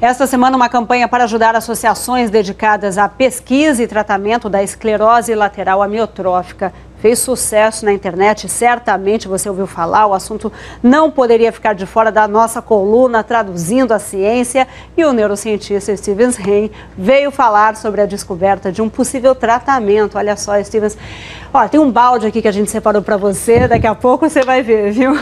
Esta semana, uma campanha para ajudar associações dedicadas à pesquisa e tratamento da esclerose lateral amiotrófica fez sucesso na internet. Certamente você ouviu falar, o assunto não poderia ficar de fora da nossa coluna Traduzindo a Ciência, e o neurocientista Stevens Hain veio falar sobre a descoberta de um possível tratamento. Olha só, Stevens, ó, tem um balde aqui que a gente separou para você, daqui a pouco você vai ver, viu?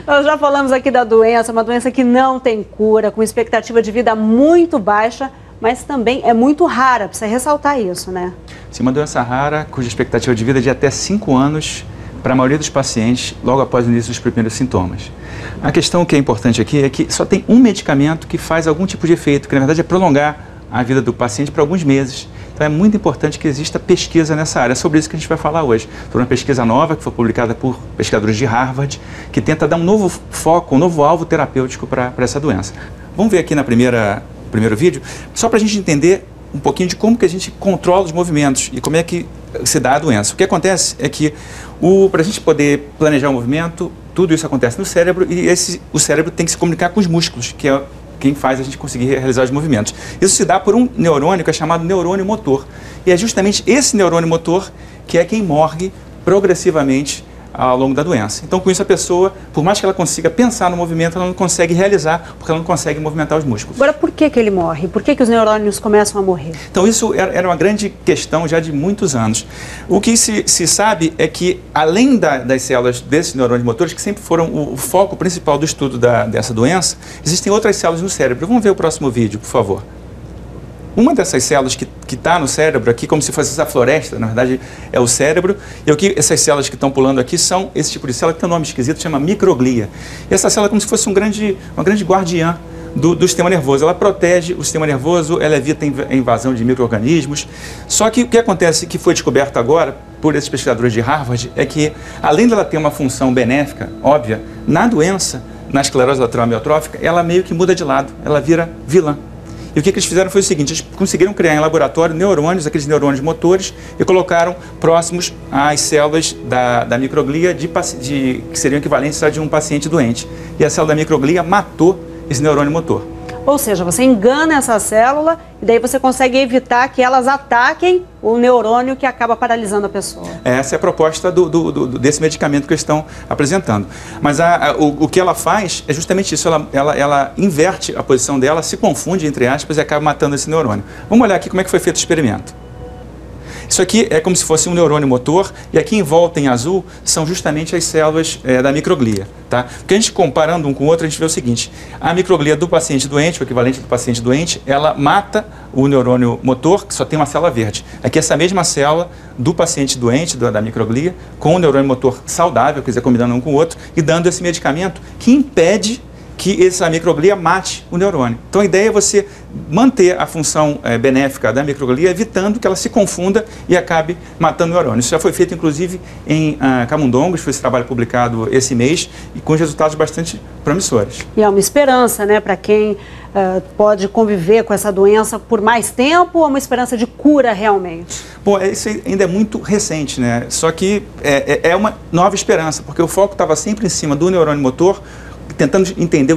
Nós já falamos aqui da doença, uma doença que não tem cura, com expectativa de vida muito baixa, mas também é muito rara, precisa ressaltar isso, né? Sim, uma doença rara, cuja expectativa de vida é de até 5 anos para a maioria dos pacientes, logo após o início dos primeiros sintomas. A questão que é importante aqui é que só tem um medicamento que faz algum tipo de efeito, que na verdade é prolongar a vida do paciente por alguns meses. Então é muito importante que exista pesquisa nessa área. É sobre isso que a gente vai falar hoje. Sobre uma pesquisa nova que foi publicada por pesquisadores de Harvard, que tenta dar um novo foco, um novo alvo terapêutico para essa doença. Vamos ver aqui na primeiro vídeo, só para a gente entender um pouquinho de como que a gente controla os movimentos e como é que se dá a doença. O que acontece é que, para a gente poder planejar o movimento, tudo isso acontece no cérebro e o cérebro tem que se comunicar com os músculos, que é quem faz a gente conseguir realizar os movimentos. Isso se dá por um neurônio que é chamado neurônio motor. E é justamente esse neurônio motor que é quem morre progressivamente ao longo da doença. Então, com isso, a pessoa, por mais que ela consiga pensar no movimento, ela não consegue realizar, porque ela não consegue movimentar os músculos. Agora, por que ele morre? Por que os neurônios começam a morrer? Então, isso era uma grande questão já de muitos anos. O que se sabe é que, além das células desses neurônios motores, que sempre foram o foco principal do estudo dessa doença, existem outras células no cérebro. Vamos ver o próximo vídeo, por favor. Uma dessas células que está no cérebro aqui, como se fosse essa floresta, na verdade é o cérebro, e o que essas células que estão pulando aqui são esse tipo de célula que tem um nome esquisito, chama microglia. E essa célula é como se fosse uma grande guardiã do sistema nervoso. Ela protege o sistema nervoso, ela evita a invasão de micro-organismos. Só que o que acontece, que foi descoberto agora por esses pesquisadores de Harvard, é que, além dela ter uma função benéfica, óbvia, na doença, na esclerose lateral amiotrófica, ela meio que muda de lado, ela vira vilã. E o que eles fizeram foi o seguinte: eles conseguiram criar em laboratório neurônios, aqueles neurônios motores, e colocaram próximos às células da microglia que seriam equivalentes a de um paciente doente. E a célula da microglia matou esse neurônio motor. Ou seja, você engana essa célula e daí você consegue evitar que elas ataquem o neurônio que acaba paralisando a pessoa. Essa é a proposta desse medicamento que eles estão apresentando. Mas o que ela faz é justamente isso, ela inverte a posição dela, se confunde, entre aspas, e acaba matando esse neurônio. Vamos olhar aqui como é que foi feito o experimento. Isso aqui é como se fosse um neurônio motor, e aqui em volta, em azul, são justamente as células da microglia. Tá? Porque a gente, comparando um com o outro, a gente vê o seguinte: a microglia do paciente doente, o equivalente do paciente doente, ela mata o neurônio motor, que só tem uma célula verde. Aqui essa mesma célula do paciente doente, da microglia, com o neurônio motor saudável, quer dizer, combinando um com o outro, e dando esse medicamento que impede que essa microglia mate o neurônio. Então a ideia é você manter a função benéfica da microglia, evitando que ela se confunda e acabe matando o neurônio. Isso já foi feito inclusive em camundongos, foi esse trabalho publicado esse mês, e com resultados bastante promissores. E é uma esperança, né, para quem pode conviver com essa doença por mais tempo, ou uma esperança de cura realmente? Bom, isso ainda é muito recente, né? Só que é uma nova esperança, porque o foco estava sempre em cima do neurônio motor, tentando entender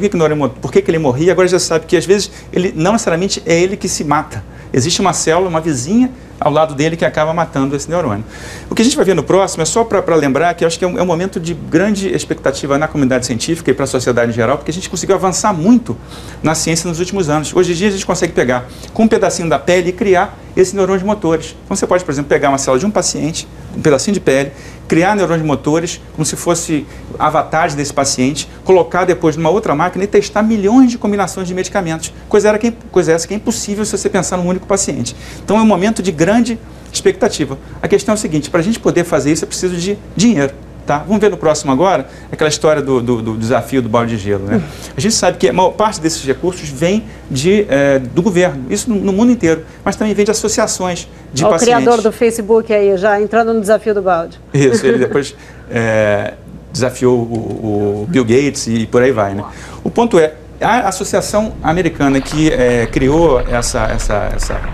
por que ele morria. Agora já sabe que às vezes ele não necessariamente é ele que se mata. Existe uma célula, uma vizinha ao lado dele que acaba matando esse neurônio. O que a gente vai ver no próximo é só para lembrar que eu acho que é um momento de grande expectativa na comunidade científica e para a sociedade em geral, porque a gente conseguiu avançar muito na ciência nos últimos anos. Hoje em dia a gente consegue pegar com um pedacinho da pele e criar esses neurônios motores. Então você pode, por exemplo, pegar uma célula de um paciente, um pedacinho de pele, criar neurônios motores como se fosse avatares desse paciente, colocar depois numa outra máquina e testar milhões de combinações de medicamentos. Coisa essa que é impossível se você pensar num único paciente. Então é um momento de grande expectativa. A questão é o seguinte: para a gente poder fazer isso é preciso de dinheiro. Tá? Vamos ver no próximo agora aquela história do desafio do balde de gelo. Né? A gente sabe que a maior parte desses recursos vem do governo, isso no mundo inteiro, mas também vem de associações de pacientes. O criador do Facebook aí, já entrando no desafio do balde. Isso, ele depois desafiou o Bill Gates e por aí vai. Né? O ponto é, a associação americana que criou essa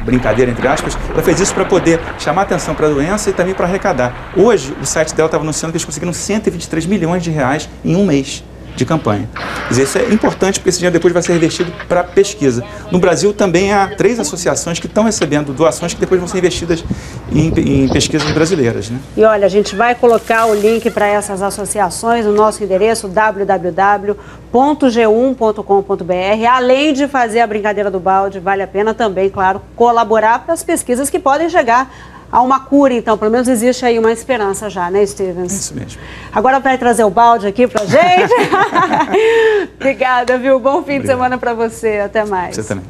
brincadeira, entre aspas, ela fez isso para poder chamar atenção para a doença e também para arrecadar. Hoje, o site dela estava anunciando que eles conseguiram 123 milhões de reais em um mês de campanha. Quer dizer, isso é importante porque esse dinheiro depois vai ser revestido para pesquisa. No Brasil também há 3 associações que estão recebendo doações que depois vão ser investidas em pesquisas brasileiras, né? E olha, a gente vai colocar o link para essas associações no nosso endereço www.g1.com.br. Além de fazer a brincadeira do balde, vale a pena também, claro, colaborar para as pesquisas que podem chegar a uma cura, então. Pelo menos existe aí uma esperança já, né, Stevens? Isso mesmo. Agora vai trazer o balde aqui pra gente. Obrigada, viu? Bom fim de semana para você. Até mais. Você também.